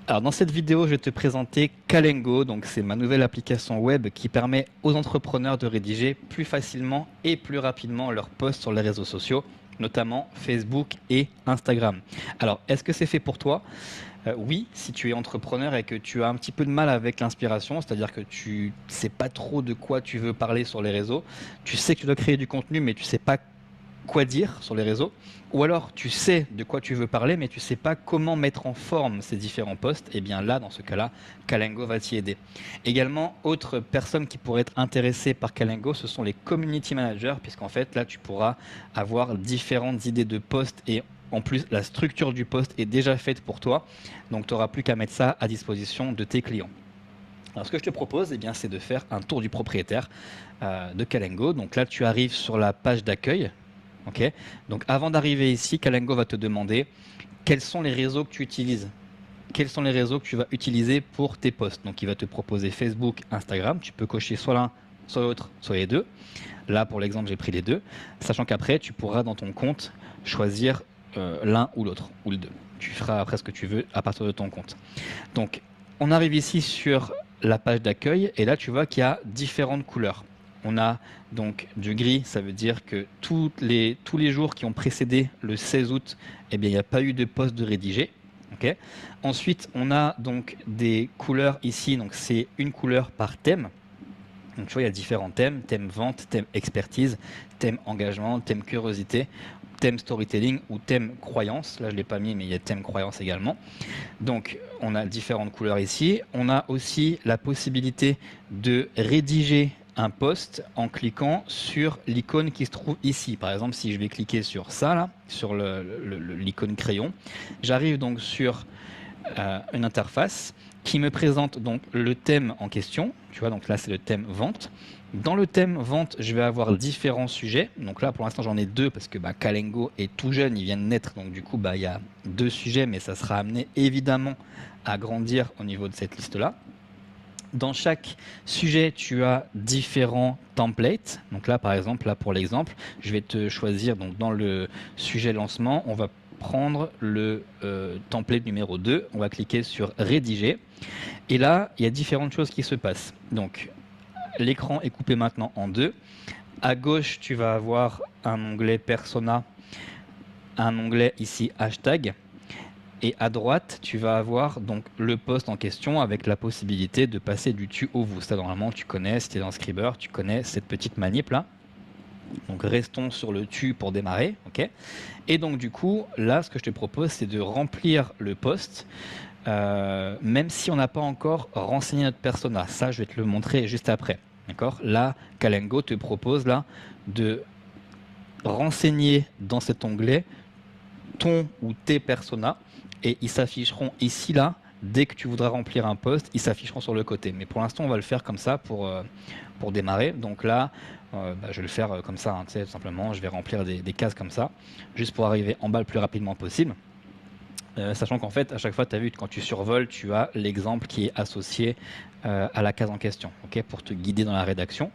Alors dans cette vidéo, je vais te présenter Kalengo, donc c'est ma nouvelle application web qui permet aux entrepreneurs de rédiger plus facilement et plus rapidement leurs posts sur les réseaux sociaux, notamment Facebook et Instagram. Alors, est-ce que c'est fait pour toi? Oui, si tu es entrepreneur et que tu as un petit peu de mal avec l'inspiration, c'est-à-dire que tu sais pas trop de quoi tu veux parler sur les réseaux, tu sais que tu dois créer du contenu, mais tu sais pas quoi dire sur les réseaux, ou alors tu sais de quoi tu veux parler, mais tu sais pas comment mettre en forme ces différents posts, et bien là, dans ce cas-là, Kalengo va t'y aider. Également, autre personne qui pourrait être intéressée par Kalengo, ce sont les community managers, puisqu'en fait, là, tu pourras avoir différentes idées de posts et en plus, la structure du post est déjà faite pour toi, donc tu n'auras plus qu'à mettre ça à disposition de tes clients. Alors, ce que je te propose, eh bien, c'est de faire un tour du propriétaire de Kalengo. Donc là, tu arrives sur la page d'accueil. Okay. Donc avant d'arriver ici, Kalengo va te demander quels sont les réseaux que tu utilises. Quels sont les réseaux que tu vas utiliser pour tes posts. Donc il va te proposer Facebook, Instagram. Tu peux cocher soit l'un, soit l'autre, soit les deux. Là, pour l'exemple, j'ai pris les deux. Sachant qu'après, tu pourras dans ton compte choisir l'un ou l'autre, ou les deux. Tu feras après ce que tu veux à partir de ton compte. Donc on arrive ici sur la page d'accueil et là tu vois qu'il y a différentes couleurs. On a donc du gris, ça veut dire que tous les jours qui ont précédé le 16 août, eh bien, il n'y a pas eu de poste de rédigé. Okay. Ensuite, on a donc des couleurs ici, donc c'est une couleur par thème. Donc tu vois, il y a différents thèmes, thème vente, thème expertise, thème engagement, thème curiosité, thème storytelling ou thème croyance. Là, je ne l'ai pas mis, mais il y a thème croyance également. Donc, on a différentes couleurs ici. On a aussi la possibilité de rédiger un post en cliquant sur l'icône qui se trouve ici. Par exemple, si je vais cliquer sur ça, là, sur l'icône crayon, j'arrive donc sur une interface qui me présente donc le thème en question. Tu vois, donc là, c'est le thème vente. Dans le thème vente, je vais avoir différents sujets. Donc là, pour l'instant, j'en ai deux parce que Kalengo est tout jeune, il vient de naître. Donc du coup, il y a deux sujets, mais ça sera amené évidemment à grandir au niveau de cette liste-là. Dans chaque sujet, tu as différents templates. Donc là, par exemple, là pour l'exemple, je vais te choisir donc dans le sujet lancement, on va prendre le template numéro 2, on va cliquer sur rédiger. Et là, il y a différentes choses qui se passent. Donc, l'écran est coupé maintenant en deux. À gauche, tu vas avoir un onglet persona, un onglet ici hashtag. Et à droite, tu vas avoir donc le post en question avec la possibilité de passer du tu au vous. Ça, normalement, tu connais, si tu es dans Scriber, tu connais cette petite manip là. Donc restons sur le tu pour démarrer, ok. Et donc du coup, là, ce que je te propose, c'est de remplir le post, même si on n'a pas encore renseigné notre persona. Ça, je vais te le montrer juste après, d'accord. Là, Kalengo te propose là de renseigner dans cet onglet ton ou tes personas et ils s'afficheront ici là. Dès que tu voudras remplir un post, ils s'afficheront sur le côté. Mais pour l'instant, on va le faire comme ça pour démarrer. Donc là, je vais le faire comme ça, hein, tout simplement. Je vais remplir des cases comme ça, juste pour arriver en bas le plus rapidement possible. Sachant qu'en fait, à chaque fois, tu as vu, quand tu survoles, tu as l'exemple qui est associé à la case en question, okay, pour te guider dans la rédaction.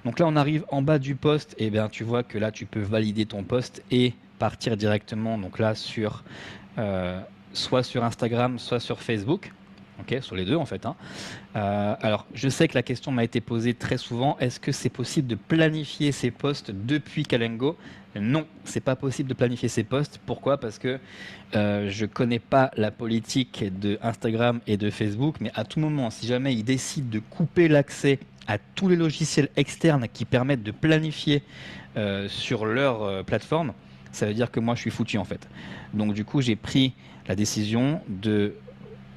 Donc là, on arrive en bas du post, et bien tu vois que là, tu peux valider ton post et partir directement, donc là, sur soit sur Instagram, soit sur Facebook. Ok, sur les deux en fait. Hein. Alors, je sais que la question m'a été posée très souvent. Est-ce que c'est possible de planifier ces posts depuis Kalengo? Non, c'est pas possible de planifier ces posts. Pourquoi? Parce que je connais pas la politique de Instagram et de Facebook, mais à tout moment, si jamais ils décident de couper l'accès à tous les logiciels externes qui permettent de planifier sur leur plateforme, ça veut dire que moi je suis foutu en fait. Donc du coup, j'ai pris la décision de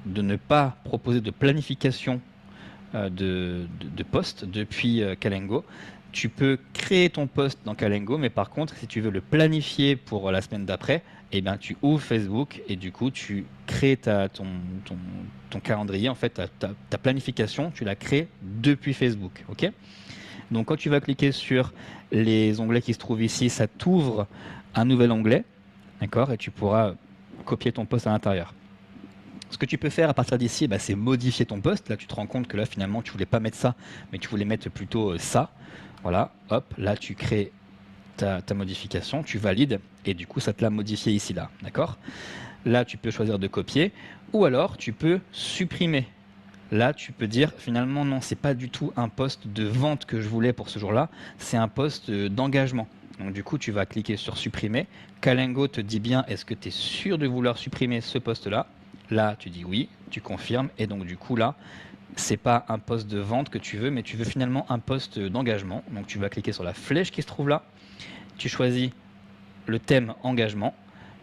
ne pas proposer de planification de post depuis Kalengo. Tu peux créer ton post dans Kalengo, mais par contre, si tu veux le planifier pour la semaine d'après, eh bien, tu ouvres Facebook et du coup, tu crées ton calendrier, en fait, ta planification, tu la crées depuis Facebook. Ok. Donc, quand tu vas cliquer sur les onglets qui se trouvent ici, ça t'ouvre un nouvel onglet, d'accord, et tu pourras copier ton post à l'intérieur. Ce que tu peux faire à partir d'ici, c'est modifier ton post. Là, tu te rends compte que là, finalement, tu voulais pas mettre ça, mais tu voulais mettre plutôt ça. Voilà, hop, là, tu crées ta modification, tu valides, et du coup, ça te l'a modifié ici, là, d'accord. Là, tu peux choisir de copier ou alors tu peux supprimer. Là, tu peux dire finalement non, c'est pas du tout un poste de vente que je voulais pour ce jour-là, c'est un poste d'engagement. Donc du coup, tu vas cliquer sur supprimer. Kalengo te dit bien, est-ce que tu es sûr de vouloir supprimer ce poste-là? Là, tu dis oui, tu confirmes et donc du coup là, c'est pas un poste de vente que tu veux, mais tu veux finalement un poste d'engagement. Donc tu vas cliquer sur la flèche qui se trouve là, tu choisis le thème engagement,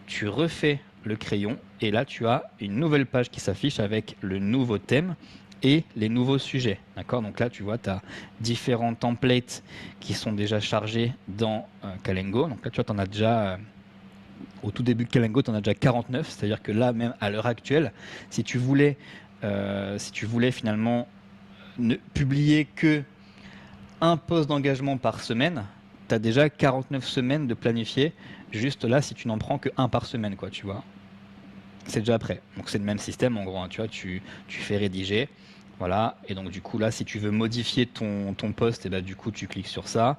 tu refais le crayon et là tu as une nouvelle page qui s'affiche avec le nouveau thème et les nouveaux sujets. D'accord? Donc là tu vois, tu as différents templates qui sont déjà chargés dans Kalengo. Donc là tu vois, tu en as déjà au tout début de Kalengo, tu en as déjà 49, c'est-à-dire que là même à l'heure actuelle, si tu voulais finalement ne publier que un poste d'engagement par semaine, tu as déjà 49 semaines de planifier, juste là si tu n'en prends que un par semaine, quoi, tu vois. C'est déjà prêt. Donc c'est le même système en gros, hein, tu vois, tu fais rédiger, voilà, et donc du coup là si tu veux modifier ton poste, et bah, du coup tu cliques sur ça,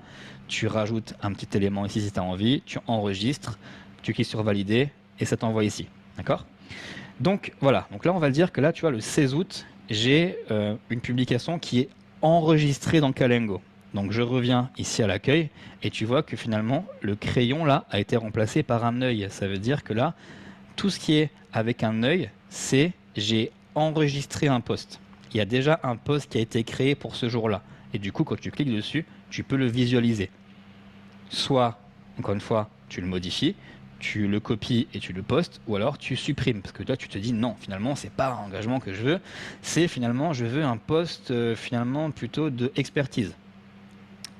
tu rajoutes un petit élément ici si tu as envie, tu enregistres, tu cliques sur valider et ça t'envoie ici, d'accord? Donc voilà, donc là on va le dire que là tu vois le 16 août, j'ai une publication qui est enregistrée dans Kalengo. Donc je reviens ici à l'accueil et tu vois que finalement le crayon là a été remplacé par un œil. Ça veut dire que là, tout ce qui est avec un œil, c'est j'ai enregistré un post. Il y a déjà un post qui a été créé pour ce jour-là. Et du coup, quand tu cliques dessus, tu peux le visualiser. Soit, encore une fois, tu le modifies, tu le copies et tu le postes, ou alors tu supprimes. Parce que toi, tu te dis non, finalement, c'est pas un engagement que je veux, c'est finalement, je veux un post finalement plutôt de expertise.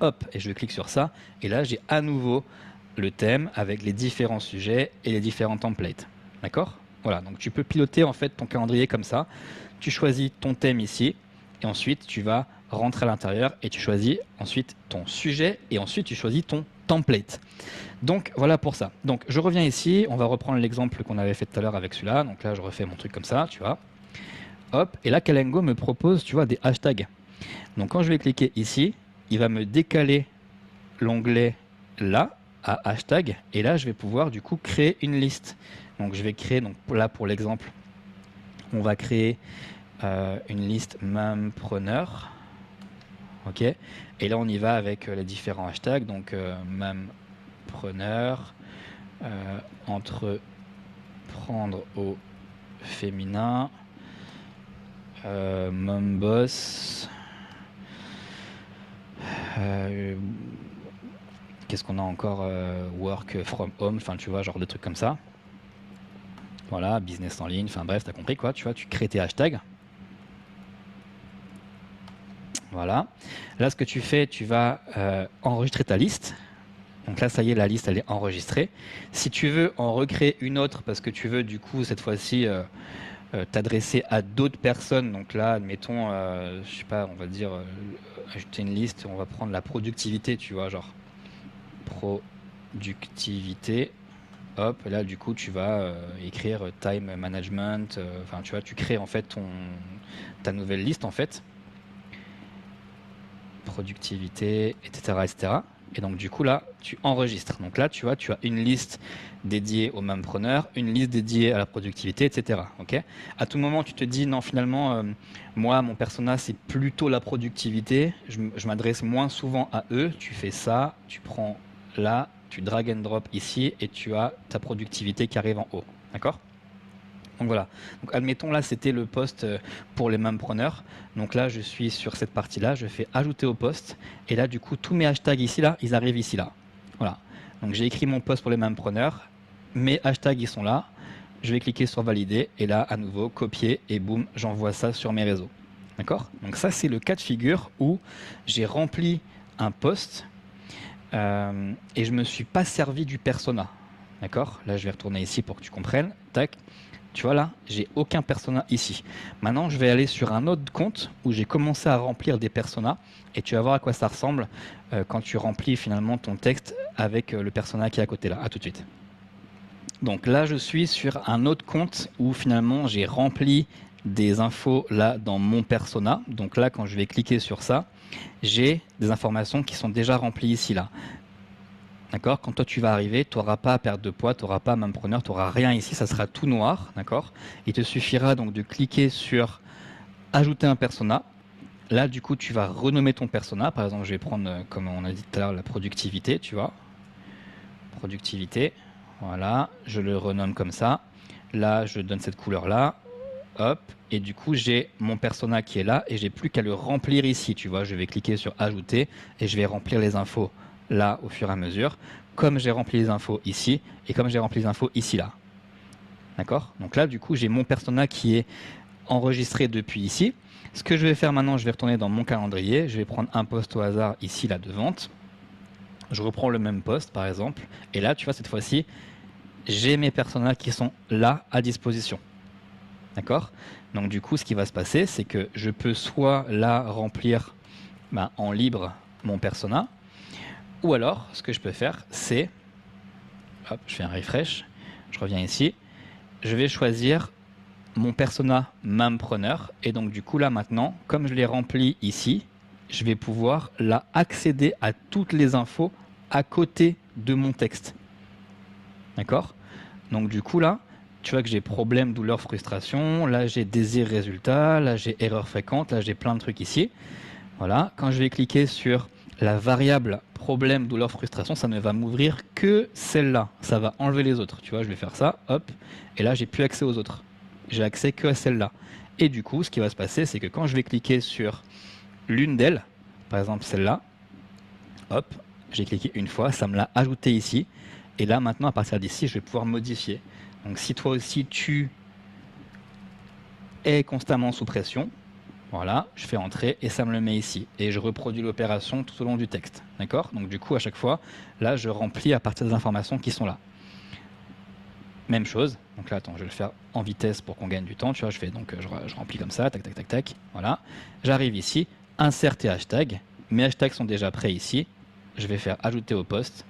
Hop, et je clique sur ça, et là, j'ai à nouveau le thème avec les différents sujets et les différents templates. D'accord? Voilà, donc tu peux piloter en fait ton calendrier comme ça. Tu choisis ton thème ici, et ensuite tu vas rentrer à l'intérieur et tu choisis ensuite ton sujet, et ensuite tu choisis ton template. Donc voilà pour ça. Donc je reviens ici, on va reprendre l'exemple qu'on avait fait tout à l'heure avec celui-là. Donc là je refais mon truc comme ça, tu vois. Hop, et là Kalengo me propose, tu vois, des hashtags. Donc quand je vais cliquer ici, il va me décaler l'onglet là à hashtag, et là je vais pouvoir du coup créer une liste. Donc je vais créer, donc là pour l'exemple, on va créer une liste mampreneur. Ok, et là on y va avec les différents hashtags, donc mampreneur, entreprendre au féminin, momboss, qu'est-ce qu'on a encore, work from home, enfin tu vois, genre de trucs comme ça. Voilà, business en ligne, enfin bref, t'as compris quoi, tu vois, tu crées tes hashtags. Voilà. Là, ce que tu fais, tu vas enregistrer ta liste. Donc là, ça y est, la liste, elle est enregistrée. Si tu veux en recréer une autre, parce que tu veux, du coup, cette fois-ci, t'adresser à d'autres personnes, donc là, admettons, je sais pas, on va dire, ajouter une liste, on va prendre la productivité, tu vois, genre, productivité. Hop, et là, du coup, tu vas écrire time management, enfin, tu vois, tu crées, en fait, ta nouvelle liste, en fait. Productivité, etc., etc. Et donc du coup là, tu enregistres. Donc là, tu vois, tu as une liste dédiée aux mampreneurs, une liste dédiée à la productivité, etc. Ok. À tout moment, tu te dis non, finalement, moi, mon persona, c'est plutôt la productivité. Je m'adresse moins souvent à eux. Tu fais ça, tu prends là, tu drag and drop ici, et tu as ta productivité qui arrive en haut. D'accord? Donc voilà. Donc admettons là c'était le post pour les mampreneurs. Donc là je suis sur cette partie-là, je fais ajouter au post et là du coup tous mes hashtags ici là, ils arrivent ici là. Voilà. Donc j'ai écrit mon post pour les mampreneurs, mes hashtags ils sont là. Je vais cliquer sur valider et là à nouveau copier et boum, j'envoie ça sur mes réseaux. D'accord? Donc ça c'est le cas de figure où j'ai rempli un post et je me suis pas servi du persona. D'accord? Là je vais retourner ici pour que tu comprennes. Tac. Tu vois là, j'ai aucun persona ici. Maintenant, je vais aller sur un autre compte où j'ai commencé à remplir des personas et tu vas voir à quoi ça ressemble quand tu remplis finalement ton texte avec le persona qui est à côté là. À tout de suite. Donc là, je suis sur un autre compte où finalement j'ai rempli des infos là dans mon persona. Donc là, quand je vais cliquer sur ça, j'ai des informations qui sont déjà remplies ici là. D'accord? Quand toi tu vas arriver, tu n'auras pas à perdre de poids, tu n'auras pas à Mampreneur, tu n'auras rien ici, ça sera tout noir. D'accord? Il te suffira donc de cliquer sur ajouter un persona. Là, du coup, tu vas renommer ton persona. Par exemple, je vais prendre, comme on a dit tout à l'heure, la productivité, tu vois. Productivité. Voilà, je le renomme comme ça. Là, je donne cette couleur-là. Hop. Et du coup, j'ai mon persona qui est là et j'ai plus qu'à le remplir ici. Tu vois, je vais cliquer sur ajouter et je vais remplir les infos là au fur et à mesure. Comme j'ai rempli les infos ici et comme j'ai rempli les infos ici, là. D'accord? Donc là, du coup, j'ai mon persona qui est enregistré depuis ici. Ce que je vais faire maintenant, je vais retourner dans mon calendrier. Je vais prendre un poste au hasard ici, là, de vente. Je reprends le même poste, par exemple. Et là, tu vois, cette fois-ci, j'ai mes personas qui sont là à disposition. D'accord? Donc du coup, ce qui va se passer, c'est que je peux soit là remplir en libre mon persona, ou alors, ce que je peux faire, c'est, hop, je fais un refresh, je reviens ici, je vais choisir mon persona Mampreneur, et donc du coup là maintenant, comme je l'ai rempli ici, je vais pouvoir là accéder à toutes les infos à côté de mon texte. D'accord? Donc du coup là, tu vois que j'ai problème, douleur, frustration, là j'ai désir, résultat, là j'ai erreur fréquente, là j'ai plein de trucs ici. Voilà, quand je vais cliquer sur la variable problème, douleur, frustration, ça ne va m'ouvrir que celle-là. Ça va enlever les autres. Tu vois, je vais faire ça, hop, et là j'ai plus accès aux autres. J'ai accès que à celle-là. Et du coup, ce qui va se passer, c'est que quand je vais cliquer sur l'une d'elles, par exemple celle-là, hop, j'ai cliqué une fois, ça me l'a ajouté ici. Et là maintenant, à partir d'ici, je vais pouvoir modifier. Donc si toi aussi tu es constamment sous pression, voilà, je fais entrer et ça me le met ici. Et je reproduis l'opération tout au long du texte. D'accord? Donc du coup, à chaque fois, là, je remplis à partir des informations qui sont là. Même chose. Donc là, attends, je vais le faire en vitesse pour qu'on gagne du temps. Tu vois, je fais donc, je remplis comme ça, tac, tac, tac, tac. Voilà. J'arrive ici, insert tes hashtags. Mes hashtags sont déjà prêts ici. Je vais faire ajouter au poste.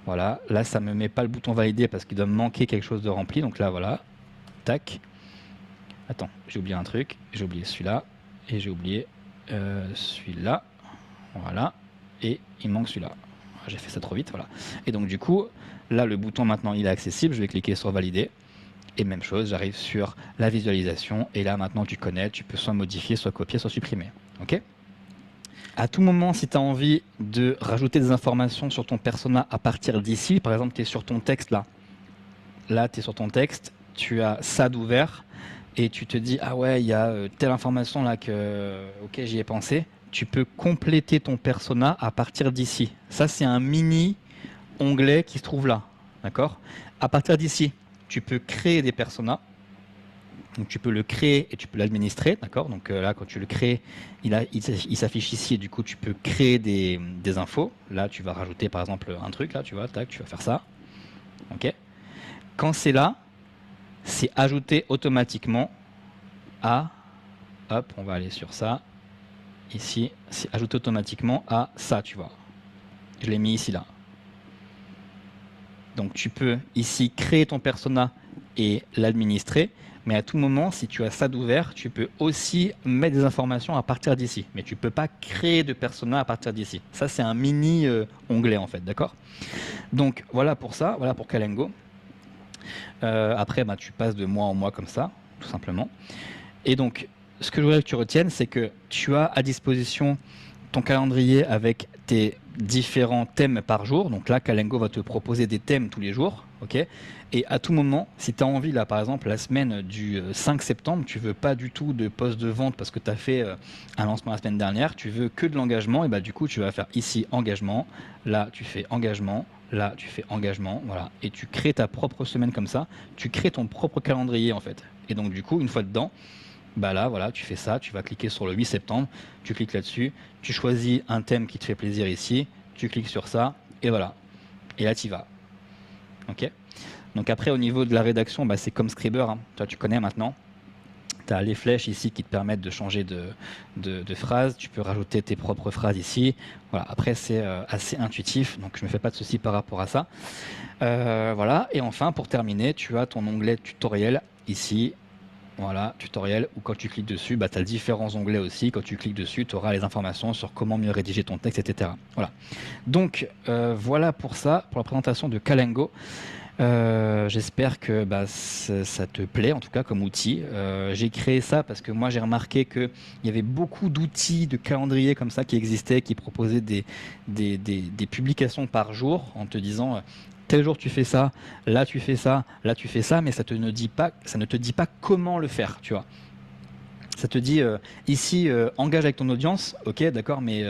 Voilà. Là, ça me met pas le bouton valider parce qu'il doit me manquer quelque chose de rempli. Donc là, voilà. Tac. Attends, j'ai oublié un truc. J'ai oublié celui-là. Et j'ai oublié celui-là. Voilà. Et il manque celui-là. J'ai fait ça trop vite, voilà. Et donc du coup, là le bouton maintenant il est accessible, je vais cliquer sur valider. Et même chose, j'arrive sur la visualisation. Et là maintenant tu connais, tu peux soit modifier, soit copier, soit supprimer. Ok? À tout moment, si tu as envie de rajouter des informations sur ton persona à partir d'ici, par exemple tu es sur ton texte là. Là tu es sur ton texte, tu as ça d'ouvert. Et tu te dis, ah ouais, il y a telle information là ok, j'y ai pensé. Tu peux compléter ton persona à partir d'ici. Ça, c'est un mini onglet qui se trouve là. D'accord? À partir d'ici, tu peux créer des personas. Donc tu peux le créer et tu peux l'administrer. D'accord? Donc là, quand tu le crées, il s'affiche ici et du coup, tu peux créer des infos. Là, tu vas rajouter par exemple un truc. Là, tu vois, tac, tu vas faire ça. Ok? Quand c'est là, c'est ajouté automatiquement à, hop, on va aller sur ça, ici, c'est ajouté automatiquement à ça, tu vois. Je l'ai mis ici, là. Donc tu peux ici créer ton persona et l'administrer, mais à tout moment, si tu as ça d'ouvert, tu peux aussi mettre des informations à partir d'ici. Mais tu ne peux pas créer de persona à partir d'ici. Ça, c'est un mini onglet, en fait, d'accord? Donc voilà pour ça, voilà pour Kalengo. Après, tu passes de mois en mois comme ça, tout simplement. Et donc, ce que je voudrais que tu retiennes, c'est que tu as à disposition ton calendrier avec tes différents thèmes par jour. Donc là, Kalengo va te proposer des thèmes tous les jours. Okay, et à tout moment, si tu as envie, là par exemple, la semaine du 5 septembre, tu veux pas du tout de poste de vente parce que tu as fait un lancement la semaine dernière, tu veux que de l'engagement, et du coup, tu vas faire ici engagement, là, tu fais engagement, là, tu fais engagement, voilà. Et tu crées ta propre semaine comme ça, tu crées ton propre calendrier en fait. Et donc, du coup, une fois dedans, là, voilà, tu fais ça, tu vas cliquer sur le 8 septembre, tu cliques là-dessus, tu choisis un thème qui te fait plaisir ici, tu cliques sur ça, et voilà. Et là, tu y vas. Ok. Donc après, au niveau de la rédaction, c'est comme Scriber, hein. Toi, tu connais maintenant. Tu as les flèches ici qui te permettent de changer de phrase. Tu peux rajouter tes propres phrases ici. Voilà. Après, c'est assez intuitif, donc je ne me fais pas de soucis par rapport à ça. Voilà. Et enfin, pour terminer, tu as ton onglet tutoriel ici. Voilà, tutoriel, ou quand tu cliques dessus, bah, tu as différents onglets aussi. Quand tu cliques dessus, tu auras les informations sur comment mieux rédiger ton texte, etc. Voilà. Donc voilà pour ça, pour la présentation de Kalengo. J'espère que bah, ça te plaît en tout cas comme outil. J'ai créé ça parce que moi j'ai remarqué qu'il y avait beaucoup d'outils de calendrier comme ça qui existaient, qui proposaient des publications par jour en te disant tel jour tu fais ça, là tu fais ça, là tu fais ça, mais ça ne te dit pas comment le faire, tu vois. Ça te dit ici engage avec ton audience, ok d'accord, mais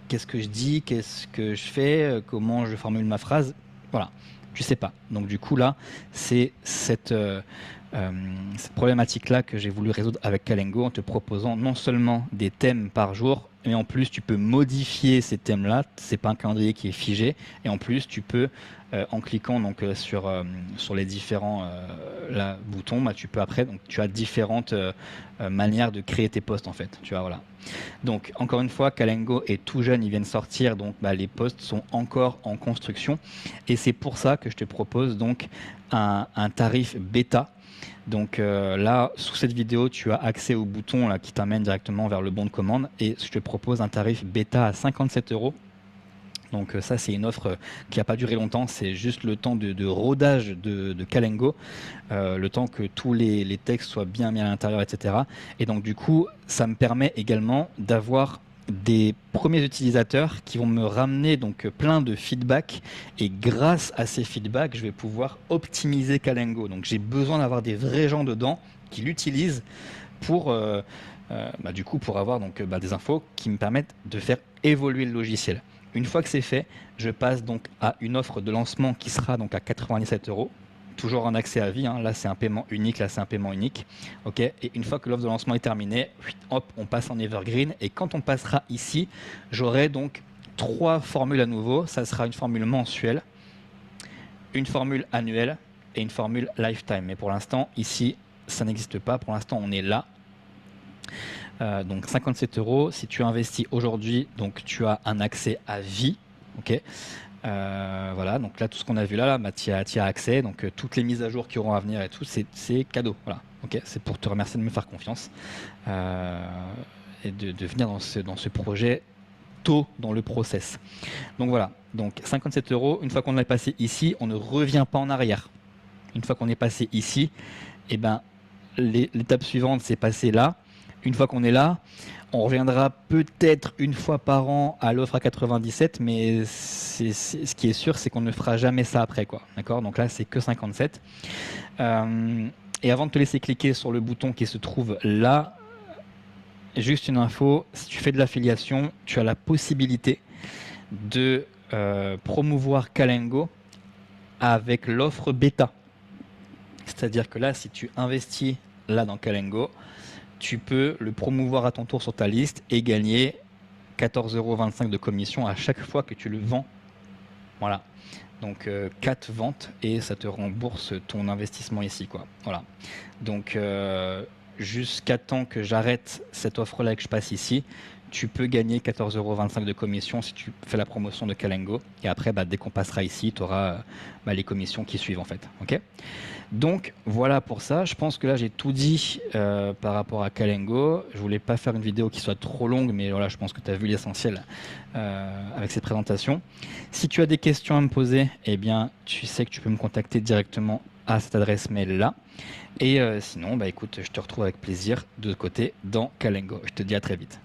qu'est-ce que je dis, qu'est-ce que je fais, comment je formule ma phrase, voilà, tu sais pas. Donc du coup là, c'est cette problématique-là que j'ai voulu résoudre avec Kalengo en te proposant non seulement des thèmes par jour, mais en plus tu peux modifier ces thèmes-là. C'est pas un calendrier qui est figé, et en plus tu peux en cliquant donc sur les différents boutons, bah, tu peux après donc tu as différentes manières de créer tes posts en fait. Tu vois voilà. Donc encore une fois, Kalengo est tout jeune, ils viennent sortir, donc bah, les posts sont encore en construction, et c'est pour ça que je te propose donc un tarif bêta. Donc là, sous cette vidéo, tu as accès au bouton là, qui t'amène directement vers le bon de commande, et je te propose un tarif bêta à 57 €. Donc ça, c'est une offre qui n'a pas duré longtemps, c'est juste le temps de rodage de Kalengo, le temps que tous les textes soient bien mis à l'intérieur, etc. Et donc du coup, ça me permet également d'avoir des premiers utilisateurs qui vont me ramener donc plein de feedback, et grâce à ces feedbacks, je vais pouvoir optimiser Kalengo. Donc j'ai besoin d'avoir des vrais gens dedans qui l'utilisent pour bah, du coup pour avoir donc bah, des infos qui me permettent de faire évoluer le logiciel. Une fois que c'est fait, je passe donc à une offre de lancement qui sera donc à 97 €, toujours en accès à vie, hein. Là c'est un paiement unique, là c'est un paiement unique, ok. Et une fois que l'offre de lancement est terminée, hop, on passe en evergreen, et quand on passera ici, j'aurai donc 3 formules à nouveau. Ça sera une formule mensuelle, une formule annuelle et une formule lifetime. Mais pour l'instant ici, ça n'existe pas. Pour l'instant, on est là. Donc 57 €. Si tu investis aujourd'hui, donc tu as un accès à vie, ok. Voilà, donc là tout ce qu'on a vu là, bah, tu as accès, donc toutes les mises à jour qui auront à venir et tout, c'est cadeau. Voilà, ok, c'est pour te remercier de me faire confiance et de venir dans ce projet tôt dans le process. Donc voilà, donc 57 €. Une fois qu'on est passé ici, on ne revient pas en arrière. Une fois qu'on est passé ici, et ben l'étape suivante, c'est passer là. Une fois qu'on est là, on reviendra peut-être une fois par an à l'offre à 97, mais ce qui est sûr, c'est qu'on ne fera jamais ça après, quoi. D'accord? Donc là, c'est que 57. Et avant de te laisser cliquer sur le bouton qui se trouve là, juste une info, si tu fais de l'affiliation, tu as la possibilité de promouvoir Kalengo avec l'offre bêta. C'est-à-dire que là, si tu investis là dans Kalengo, tu peux le promouvoir à ton tour sur ta liste et gagner 14,25 € de commission à chaque fois que tu le vends. Voilà. Donc 4 ventes et ça te rembourse ton investissement ici, quoi. Voilà. Donc jusqu'à temps que j'arrête cette offre-là et que je passe ici, tu peux gagner 14,25 € de commission si tu fais la promotion de Kalengo. Et après, bah, dès qu'on passera ici, tu auras les commissions qui suivent en fait. Ok. Donc voilà pour ça. Je pense que là j'ai tout dit par rapport à Kalengo. Je voulais pas faire une vidéo qui soit trop longue, mais voilà, je pense que tu as vu l'essentiel avec cette présentation. Si tu as des questions à me poser, eh bien tu sais que tu peux me contacter directement à cette adresse mail là. Et sinon, bah écoute, je te retrouve avec plaisir de l'autre côté dans Kalengo. Je te dis à très vite.